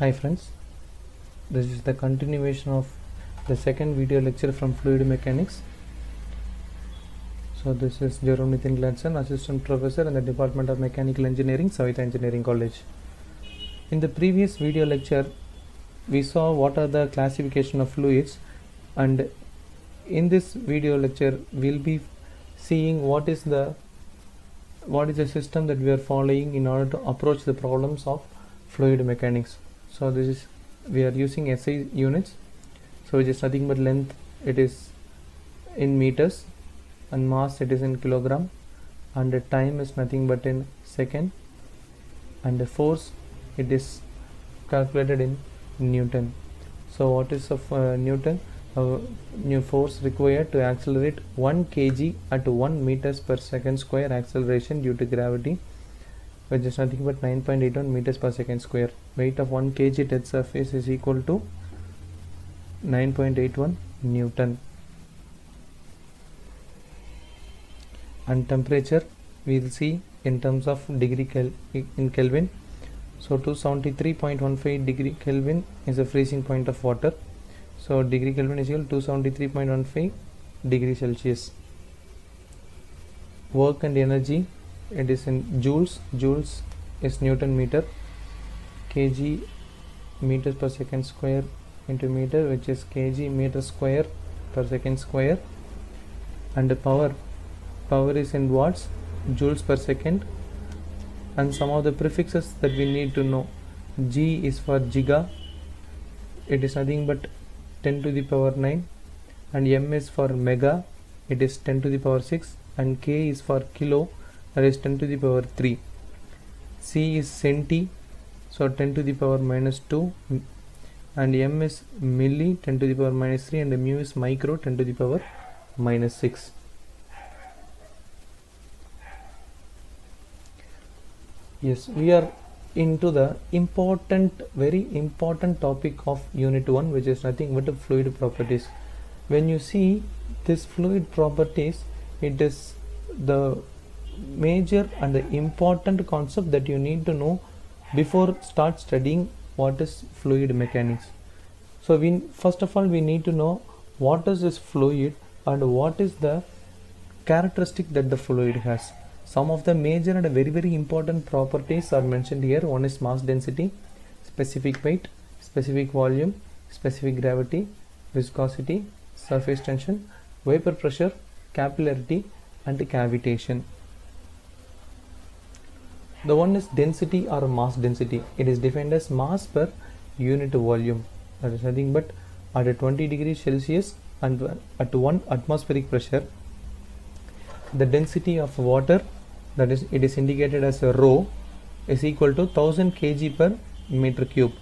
Hi friends, this is the continuation of the second video lecture from Fluid Mechanics. So this is Jerome Nitin Gladson, Assistant Professor in the Department of Mechanical Engineering, Savitha Engineering College. In the previous video lecture, we saw what are the classification of fluids, and in this video lecture, we'll be seeing what is the system that we are following in order to approach the problems of fluid mechanics. So this is, we are using SI units, so it is nothing but length, it is in meters, and mass it is in kilogram, and the time is nothing but in second, and the force it is calculated in Newton. So what is of Newton? New force required to accelerate 1 kg at 1 meters per second square acceleration due to gravity, which is nothing but 9.81 meters per second square. Weight of 1 kg dead surface is equal to 9.81 Newton. And temperature we will see in terms of degree in Kelvin. So 273.15 degree Kelvin is the freezing point of water. So degree Kelvin is equal to 273.15 degree Celsius. Work and energy, it is in joules. Joules is Newton meter. Kg meters per second square into meter, which is kg meter square per second square. And the power is in watts, joules per second. And some of the prefixes that we need to know: G is for giga, it is nothing but 10 to the power 9, and M is for mega, it is 10 to the power 6, and K is for kilo, that is 10 to the power 3. C is centi, so 10 to the power minus 2, and M is milli, 10 to the power minus 3, and mu is micro, 10 to the power minus 6. Yes, we are into the very important topic of unit 1, which is nothing but fluid properties. When you see this fluid properties, it is the major and the important concept that you need to know before start studying what is fluid mechanics. So first of all we need to know what is this fluid and what is the characteristic that the fluid has. Some of the major and very important properties are mentioned here. One is mass density, specific weight, specific volume, specific gravity, viscosity, surface tension, vapor pressure, capillarity, and cavitation. The one is density or mass density. It is defined as mass per unit volume. That is nothing but at a 20 degrees Celsius and at 1 atmospheric pressure, the density of water, that is, it is indicated as a rho, is equal to 1000 kg per meter cube.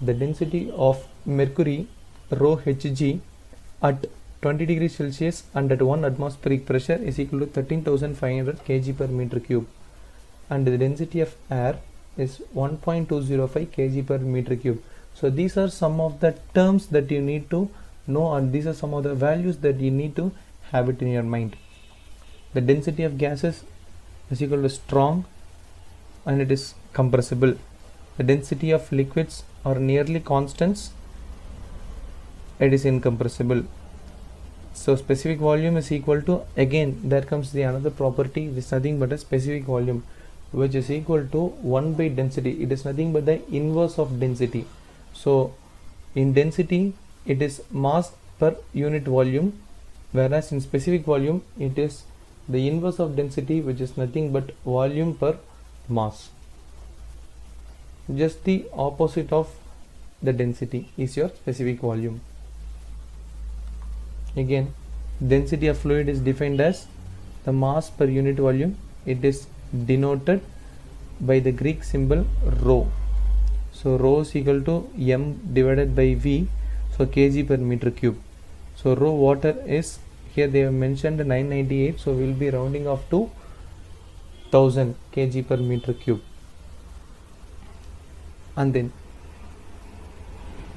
The density of mercury, rho Hg, at 20 degrees Celsius and at 1 atmospheric pressure is equal to 13,500 kg per meter cube. And the density of air is 1.205 kg per meter cube. So these are some of the terms that you need to know, and these are some of the values that you need to have it in your mind. The density of gases is equal to strong and it is compressible. The density of liquids are nearly constants, it is incompressible. So specific volume is equal to, again there comes the another property, it is nothing but a specific volume, which is equal to 1 by density. It is nothing but the inverse of density. So in density it is mass per unit volume, whereas in specific volume it is the inverse of density, which is nothing but volume per mass. Just the opposite of the density is your specific volume. Again, density of fluid is defined as the mass per unit volume. It is denoted by the Greek symbol rho. So rho is equal to m divided by v, so kg per meter cube. So rho water is, here they have mentioned 998, so we will be rounding off to 1000 kg per meter cube. And then,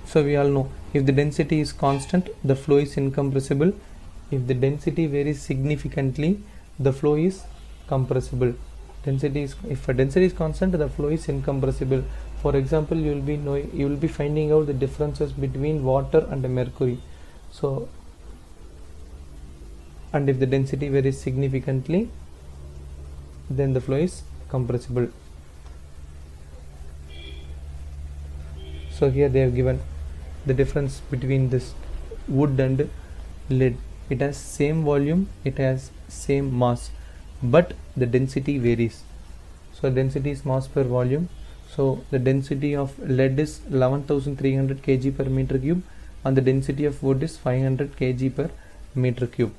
so we all know, if the density is constant, the flow is incompressible. If the density varies significantly, the flow is compressible. If a density is constant, the flow is incompressible. For example, you will be finding out the differences between water and mercury. So, and if the density varies significantly, then the flow is compressible. So here they have given the difference between this wood and lead. It has same volume, it has same mass, but the density varies. So density is mass per volume. So the density of lead is 11,300 kg per meter cube and the density of wood is 500 kg per meter cube.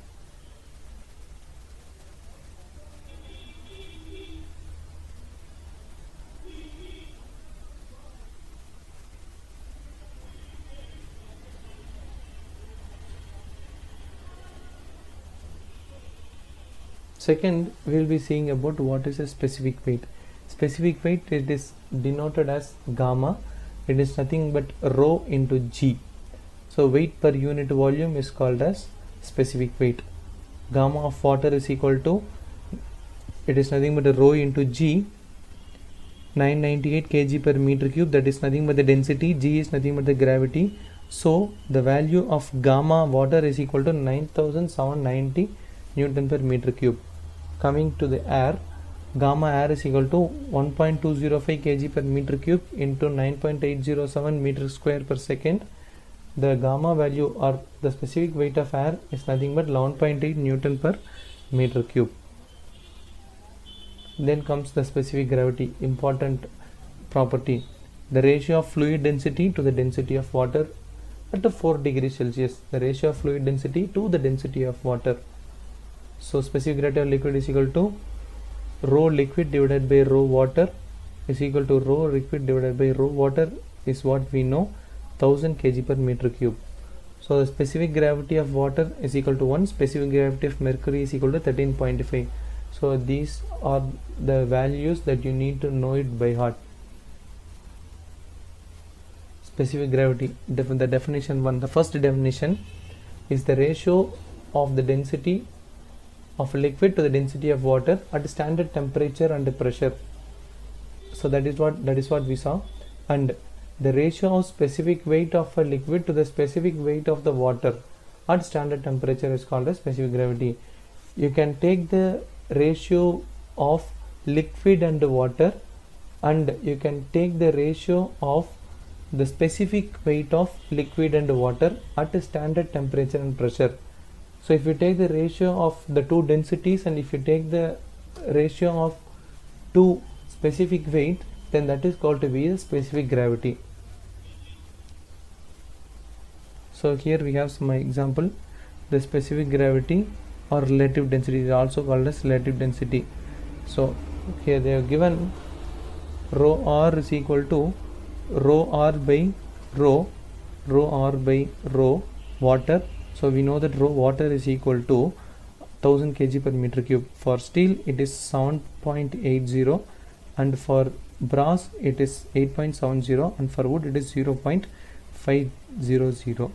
Second, we will be seeing about what is a specific weight. Specific weight, it is denoted as gamma. It is nothing but rho into g. So weight per unit volume is called as specific weight. Gamma of water is equal to, it is nothing but a rho into g, 998 kg per meter cube. That is nothing but the density. G is nothing but the gravity. So the value of gamma water is equal to 9790 Newton per meter cube. Coming to the air, gamma air is equal to 1.205 kg per meter cube into 9.807 meter square per second. The gamma value or the specific weight of air is nothing but 11.8 Newton per meter cube. Then comes the specific gravity, important property. The ratio of fluid density to the density of water at 4 degrees Celsius. The ratio of fluid density to the density of water. So specific gravity of liquid is equal to rho liquid divided by rho water is equal to rho liquid divided by rho water is what we know, 1000 kg per meter cube. So the specific gravity of water is equal to 1, specific gravity of mercury is equal to 13.5. So these are the values that you need to know it by heart. Specific gravity, the definition 1. The first definition is the ratio of the density of a liquid to the density of water at standard temperature and pressure. So that is what we saw. And the ratio of specific weight of a liquid to the specific weight of the water at standard temperature is called as specific gravity. You can take the ratio of liquid and water and you can take the ratio of the specific weight of liquid and water at a standard temperature and pressure. So if you take the ratio of the two densities and if you take the ratio of two specific weight, then that is called to be the specific gravity. So here we have some example. The specific gravity or relative density is also called as relative density. So here they have given rho r is equal to rho r by rho water. So we know that rho water is equal to 1000 kg per meter cube. For steel it is 7.80 and for brass it is 8.70 and for wood it is 0.500.